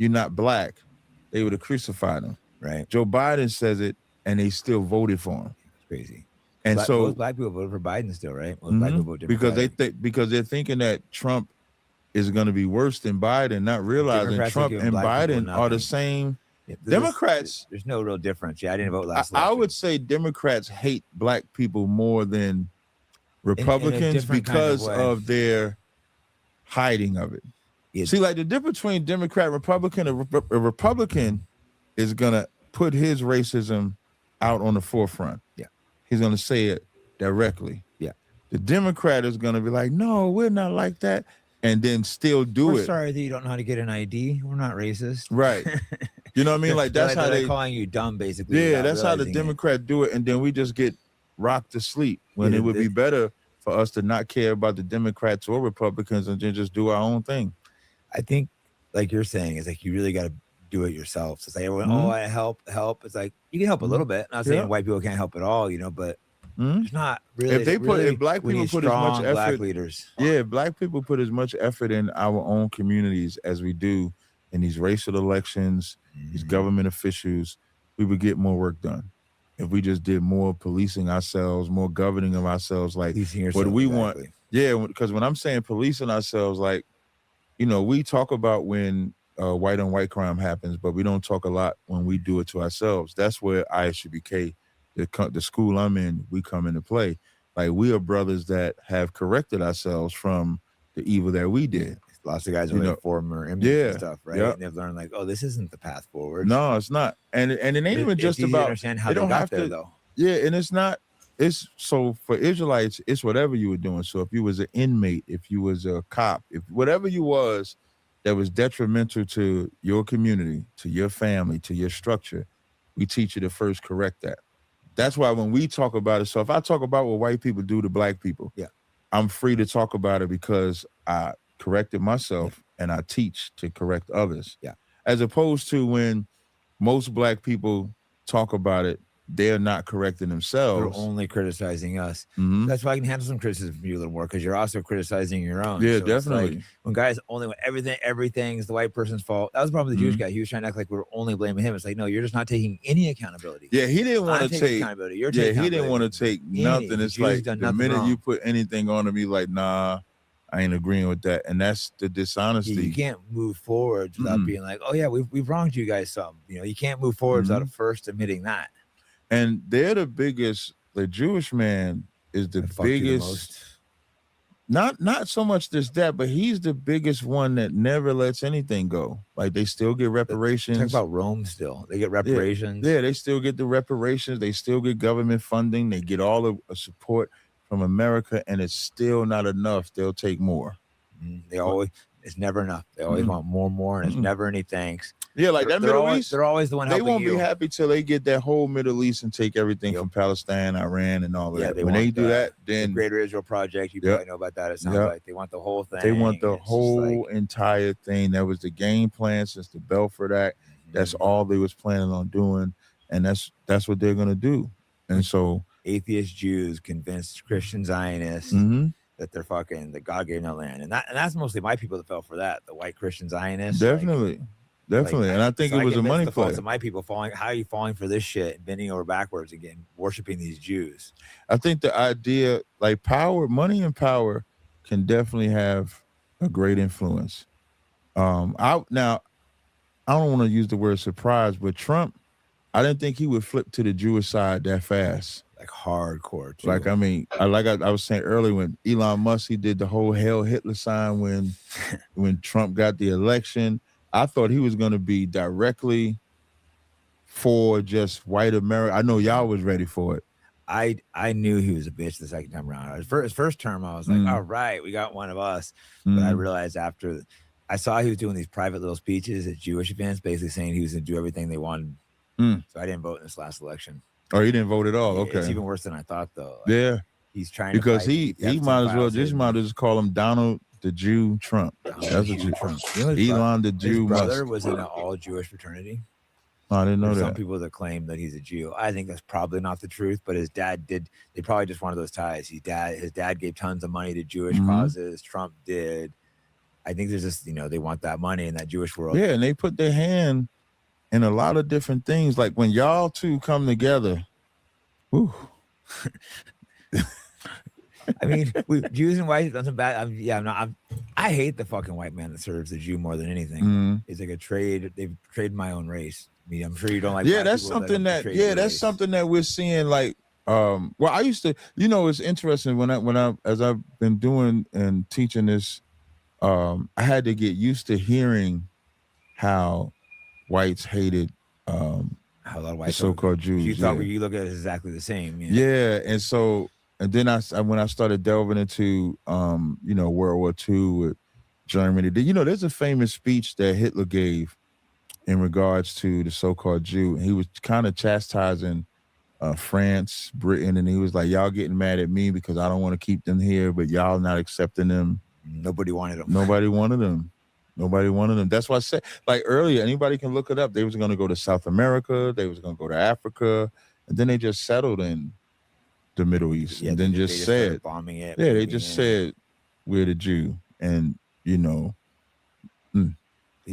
you're not black, they would have crucified him. Right. Joe Biden says it, and they still voted for him. It's crazy. And Most black people voted for Biden still, right? Most black people vote because Democratic. because they're thinking that Trump is going to be worse than Biden, not realizing Democrats are Trump giving and black people Biden are the nothing. same. Yeah, Democrats, there's no real difference. Yeah, I didn't vote last I election. would say Democrats hate black people more than Republicans different kind of because way. of their hiding of it. Yeah. See, like the difference between Democrat and Republican, a Republican is going to put his racism out on the forefront. Yeah. He's going to say it directly. Yeah. The Democrat is going to be like, no, we're not like that. And then still do We're it. sorry that you don't know how to get an ID. We're not racist. Right. You know what I mean? Like that's how they're calling you dumb, basically. Yeah, that's how the Democrats do it. And then we just get rocked to sleep when it would be better for us to not care about the Democrats or Republicans and then just do our own thing. I think, like you're saying, is like you really got to do it yourself. So it's like everyone, I help. It's like you can help a little bit. Not saying white people can't help at all, but it's not really. If black people put as much effort, black leaders. Yeah, black people put as much effort in our own communities as we do in these racial elections, these government officials, we would get more work done. If we just did more policing ourselves, more governing of ourselves, like what do we want? Yeah, because when I'm saying policing ourselves, like, we talk about when white on white crime happens, but we don't talk a lot when we do it to ourselves. That's where ISUBK, the school I'm in, we come into play. Like we are brothers that have corrected ourselves from the evil that we did. Lots of guys are former immigrants and stuff, right? And they've learned like, oh, this isn't the path forward. No, it's not. And it ain't even just about understand how they got there, though. Yeah, and it's not. It's so for Israelites, it's whatever you were doing. So if you was an inmate, if you was a cop, if whatever you was that was detrimental to your community, to your family, to your structure, we teach you to first correct that. That's why when we talk about it, so if I talk about what white people do to black people, I'm free to talk about it because I corrected myself and I teach to correct others. Yeah. As opposed to when most black people talk about it, they're not correcting themselves. They're only criticizing us. Mm-hmm. That's why I can handle some criticism from you a little more because you're also criticizing your own. Yeah, so definitely. Like when guys only when everything's the white person's fault. That was the problem with the Jewish guy. He was trying to act like we were only blaming him. It's like, no, you're just not taking any accountability. Yeah, he didn't want to take accountability. You're taking he didn't want to take nothing. It's like the minute you put anything on him, he's like, nah, I ain't agreeing with that. And that's the dishonesty. You can't move forward without being like, oh yeah, we've wronged you guys some. You can't move forward without first admitting that. And they're the biggest. The Jewish man is the biggest. Not so much that, but he's the biggest one that never lets anything go. Like they still get reparations. Talk about Rome still. They get reparations. Yeah, they still get the reparations. They still get government funding. They get all the support from America, and it's still not enough. They'll take more. It's never enough. They always want more, and it's never any thanks. Yeah, like that Middle East. They're always the one helping you. They won't be happy till they get that whole Middle East and take everything from Palestine, Iran, and all of that. When they do that, then the Greater Israel Project, you probably know about that. It sounds like they want the whole thing. They want the whole entire thing. That was the game plan since the Belfort Act. That's all they was planning on doing, and that's what they're gonna do. And so atheist Jews convinced Christian Zionists that they're fucking that God gave them land, and that's mostly my people that fell for that. The white Christian Zionists, definitely. And I think it was a money play. So my people falling. How are you falling for this shit and bending over backwards again, worshiping these Jews? I think the idea, like power, money and power, can definitely have a great influence. I don't want to use the word surprise, but Trump, I didn't think he would flip to the Jewish side that fast. Like hardcore too. Like I was saying earlier, when Elon Musk he did the whole Hail Hitler sign when Trump got the election. I thought he was going to be directly for just white America. I know y'all was ready for it. I knew he was a bitch the second time around. His first term, I was like, all right, we got one of us. But I realized after I saw he was doing these private little speeches at Jewish events, basically saying he was going to do everything they wanted. So I didn't vote in this last election. Oh, he didn't vote at all. Okay, it's even worse than I thought, though. He's trying because he might as well just call him Donald the Jew Trump. That's what Trump. Elon the Jew. His brother was in an all Jewish fraternity. I didn't know that. Some people that claim that he's a Jew. I think that's probably not the truth, but his dad did. They probably just wanted those ties. His dad gave tons of money to Jewish causes. Trump did. I think there's this, they want that money in that Jewish world. Yeah, and they put their hand in a lot of different things. Like when y'all two come together, whew. I mean, Jews and whites done some bad. I hate the fucking white man that serves the Jew more than anything. Mm-hmm. It's like a trade. They've traded my own race. I mean, I'm sure you don't like. Yeah, that's something that's something that we're seeing. Like, well, I used to, it's interesting as I've been doing and teaching this, I had to get used to hearing how whites hated how a lot of whites, the so-called Jews. You thought you look at it exactly the same. Yeah, and then when I started delving into World War II with Germany, there's a famous speech that Hitler gave in regards to the so-called Jew. He was kind of chastising France, Britain, and he was like, y'all getting mad at me because I don't want to keep them here, but y'all not accepting them. Nobody wanted them. Nobody wanted them. Nobody wanted them. That's why I said, like earlier, anybody can look it up. They was going to go to South America. They was going to go to Africa. And then they just settled in the Middle East. And then just said, bombing it. Yeah, they just said, we're the Jew. And, they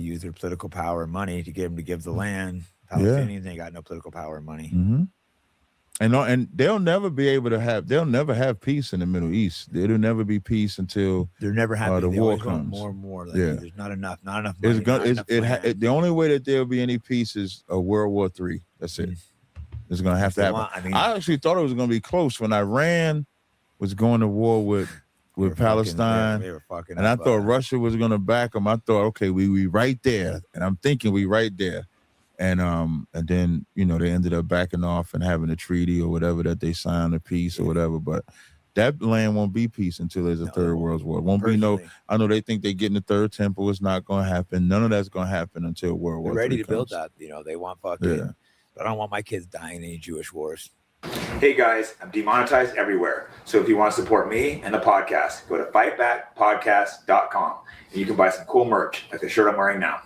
use their political power and money to get them to give the land. Palestinians ain't got no political power and money. Mm-hmm. And they'll never be able to they'll never have peace in the Middle East. It'll never be peace until they're never happy. The war comes. More and more. Like, yeah, there's not enough money. The only way that there'll be any peace is a World War III. That's it. It's going to have to happen. I actually thought it was going to be close when Iran was going to war with Palestine. They were fucking and I thought Russia was going to back them. I thought, okay, we right there. And I'm thinking we right there. And then, they ended up backing off and having a treaty or whatever that they signed, a peace or whatever. But that land won't be peace until there's a third world war. Won't be I know they think they're getting the third temple. It's not going to happen. None of that's going to happen until World War III. They're ready to comes. build that. They want fucking. Yeah. But I don't want my kids dying in any Jewish wars. Hey guys, I'm demonetized everywhere. So if you want to support me and the podcast, go to fightbackpodcast.com and you can buy some cool merch like the shirt I'm wearing now.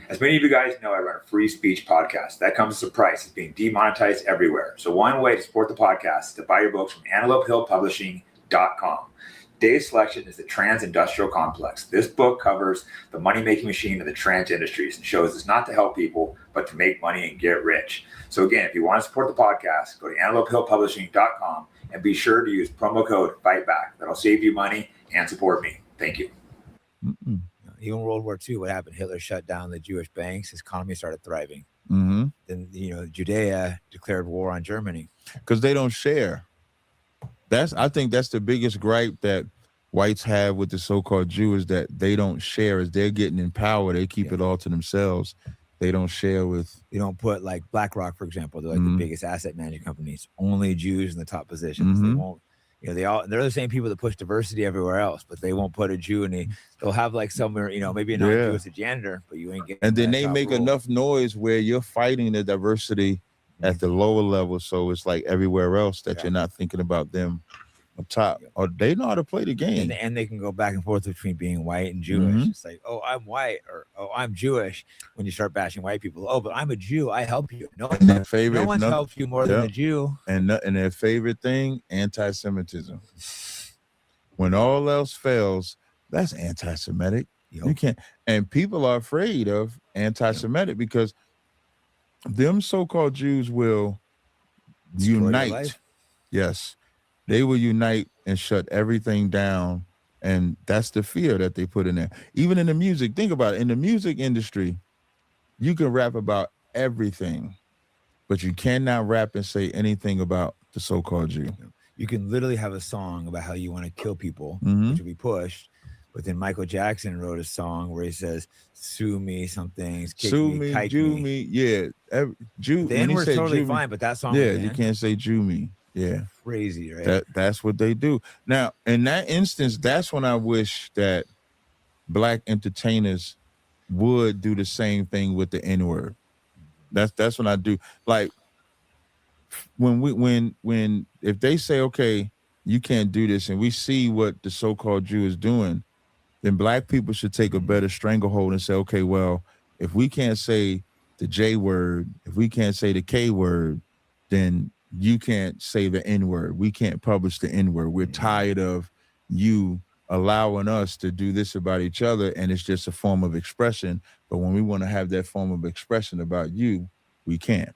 As many of you guys know, I run a free speech podcast. That comes as a price. It's being demonetized everywhere. So one way to support the podcast is to buy your books from AntelopeHillPublishing.com. Today's selection is The Trans Industrial Complex. This book covers the money-making machine of the trans industries and shows it's not to help people, but to make money and get rich. So again, if you want to support the podcast, go to AntelopeHillPublishing.com and be sure to use promo code FIGHTBACK. That'll save you money and support me. Thank you. Mm-mm. Even World War II, what happened? Hitler shut down the Jewish banks. His economy started thriving. Mm-hmm. Then, Judea declared war on Germany. Because they don't share. I think that's the biggest gripe that whites have with the so-called Jew is that they don't share. As they're getting in power, they keep it all to themselves. They don't share with. They don't put like BlackRock, for example. They're like the biggest asset management companies. Only Jews in the top positions. They won't. They're the same people that push diversity everywhere else, but they won't put a Jew in they'll have like somewhere, maybe a non-Jew as a janitor, but you ain't getting. And then they make enough noise where you're fighting the diversity at the lower level. So it's like everywhere else that you're not thinking about them up top. Or they know how to play the game. And they can go back and forth between being white and Jewish. It's like, oh, I'm white, or oh, I'm Jewish. When you start bashing white people, oh, but I'm a Jew. I help you. No one's helped you more than a Jew. And their favorite thing, anti-Semitism. When all else fails, that's anti-Semitic. You can't. And people are afraid of anti-Semitic because them so-called Jews will unite. Yes. They will unite and shut everything down. And that's the fear that they put in there. Even in the music, think about it. In the music industry, you can rap about everything, but you cannot rap and say anything about the so-called Jew. You can literally have a song about how you want to kill people, which will be pushed. But then Michael Jackson wrote a song where he says, sue me, some things, kick sue me, me, Jew me. Yeah. Jew. The N-word's totally fine, but that song. Yeah, you can't say Jew me. Yeah. Crazy, right? That's what they do. Now, in that instance, that's when I wish that black entertainers would do the same thing with the N-word. That's when I do. Like when if they say, okay, you can't do this, and we see what the so-called Jew is doing, then black people should take a better stranglehold and say, okay, well, if we can't say the J word, if we can't say the K word, then you can't say the N word. We can't publish the N word. We're tired of you allowing us to do this about each other, and it's just a form of expression. But when we want to have that form of expression about you, we can't.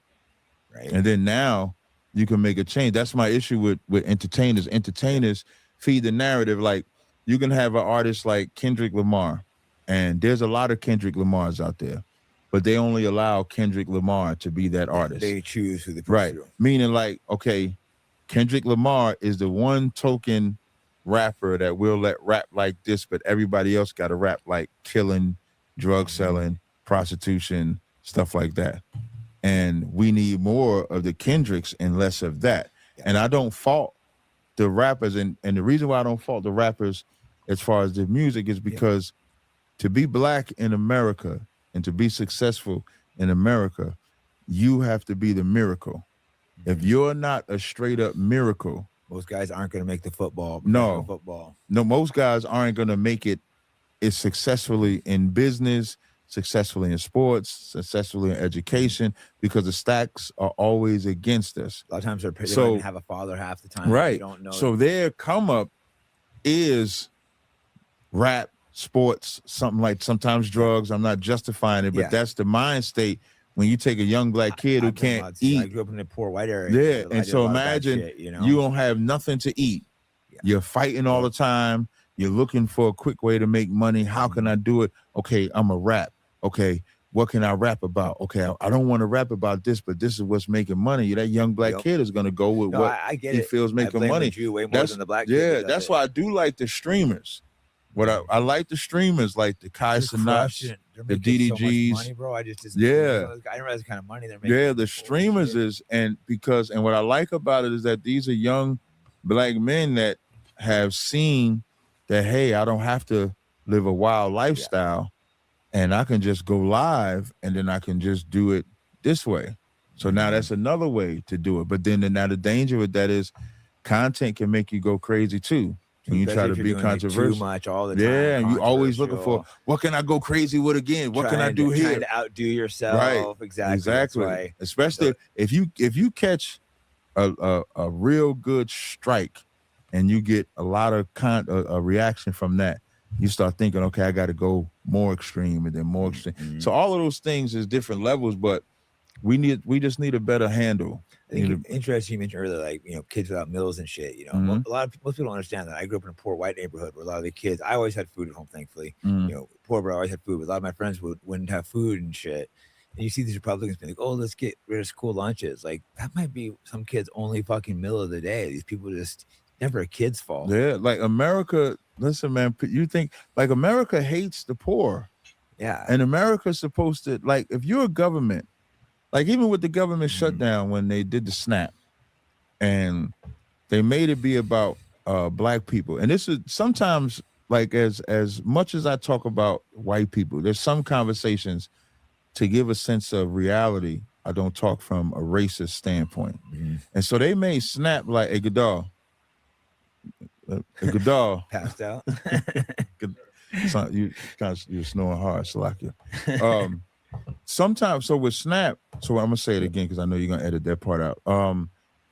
Right. And then now you can make a change. That's my issue with entertainers. Entertainers feed the narrative. Like, you can have an artist like Kendrick Lamar, and there's a lot of Kendrick Lamars out there, but they only allow Kendrick Lamar to be that artist. They choose who they push Right. through. Meaning, like, okay, Kendrick Lamar is the one token rapper that will let rap like this, but everybody else got to rap like killing, drug selling, prostitution, stuff like that. And we need more of the Kendricks and less of that. Yeah. And I don't fault the rappers, and the reason why I don't fault the rappers as far as the music is because to be black in America and to be successful in America, you have to be the miracle. If you're not a straight up miracle, most guys aren't going to make the football. No, most guys aren't going to make it as successfully in business, successfully in sports, successfully in education, because the stacks are always against us. A lot of times they don't even have a father half the time. Right. They don't know. So their come up is rap, sports, something like sometimes drugs. I'm not justifying it, but that's the mind state when you take a young black kid who can't eat. I grew up in a poor white area. Yeah, and so imagine shit, you don't have nothing to eat. Yeah. You're fighting all the time. You're looking for a quick way to make money. How can I do it? Okay, I'm a rap. Okay, what can I rap about? Okay, I don't want to rap about this, but this is what's making money. That young black kid is going to go with what he feels making money. You way more than the black kid. Yeah, that's why I do like the streamers. What I like the streamers like the Kai Cenats, the DDGs. So money, bro. I just I didn't realize the kind of money they're making. Yeah, the streamers is and what I like about it is that these are young black men that have seen that, hey, I don't have to live a wild lifestyle and I can just go live and then I can just do it this way. So now that's another way to do it. But then now the danger with that is content can make you go crazy too. When you try to be controversial, too much all the time. Yeah, and you always looking for what can I go crazy with again? What can I do here? Trying to outdo yourself. Right. Exactly. Especially if you catch a real good strike and you get a lot of a reaction from that, you start thinking, okay, I got to go more extreme and then more extreme. Mm-hmm. So all of those things is different levels, but we just need a better handle. I think interesting you mentioned earlier, like, kids without meals and shit. Most people don't understand that. I grew up in a poor white neighborhood where a lot of the kids, I always had food at home, thankfully. Poor, but I always had food. But a lot of my friends wouldn't have food and shit. And you see these Republicans being like, oh, let's get rid of school lunches. Like, that might be some kids' only fucking meal of the day. These people just never a kid's fault. Yeah, like America, listen, man, you think like America hates the poor. Yeah. And America's supposed to, like, if you're a government, like even with the government shutdown when they did the SNAP and they made it be about black people. And this is sometimes like as much as I talk about white people, there's some conversations to give a sense of reality. I don't talk from a racist standpoint. And so they made SNAP like a Gadar. Passed out. You're snoring hard, Salakia. Sometimes, so with SNAP, so I'm gonna say it again because I know you're gonna edit that part out.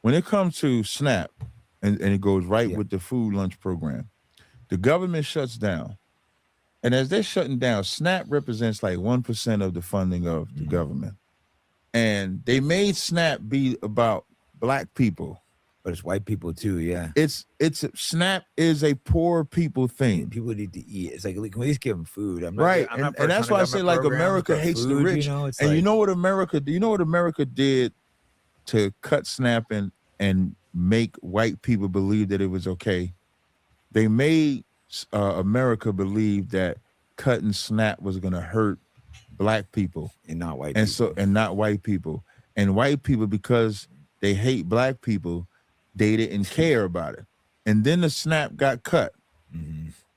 When it comes to SNAP, and it goes right with the food lunch program, the government shuts down, and as they're shutting down, SNAP represents like 1% of the funding of the government, and they made SNAP be about black people. But it's white people too, yeah. It's SNAP is a poor people thing. People need to eat. It's like, can we at least give them food? And that's why I say like America hates the rich. You know what America? Do you know what America did to cut SNAP and make white people believe that it was okay? They made America believe that cutting SNAP was going to hurt black people and not white people. And not white people. And white people, because they hate black people, they didn't care about it. And then the SNAP got cut.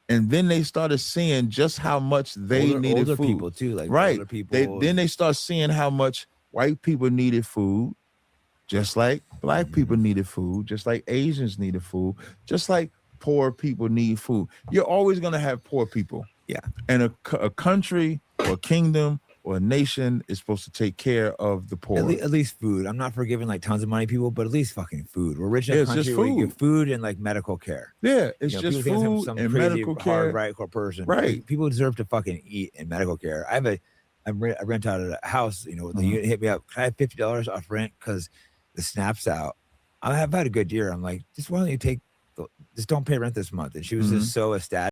And then they started seeing just how much they needed older food. People too, like right. Older people. Then they start seeing how much white people needed food, just like black people needed food, just like Asians needed food, just like poor people need food. You're always going to have poor people. Yeah. And a country or a kingdom or a nation is supposed to take care of the poor. At least food. I'm not forgiving like tons of money people, but at least fucking food. We're rich in a It's just country where you food. get food and like medical care. Yeah, it's You know, just people think I'm food some and crazy medical hard care. right person. Right. People deserve to fucking eat and medical care. I rent out a house. You know, the unit hit me up. Can I have $50 off rent because the snap's out? I've had a good year. I'm like, just why don't you just don't pay rent this month? And she was just so ecstatic.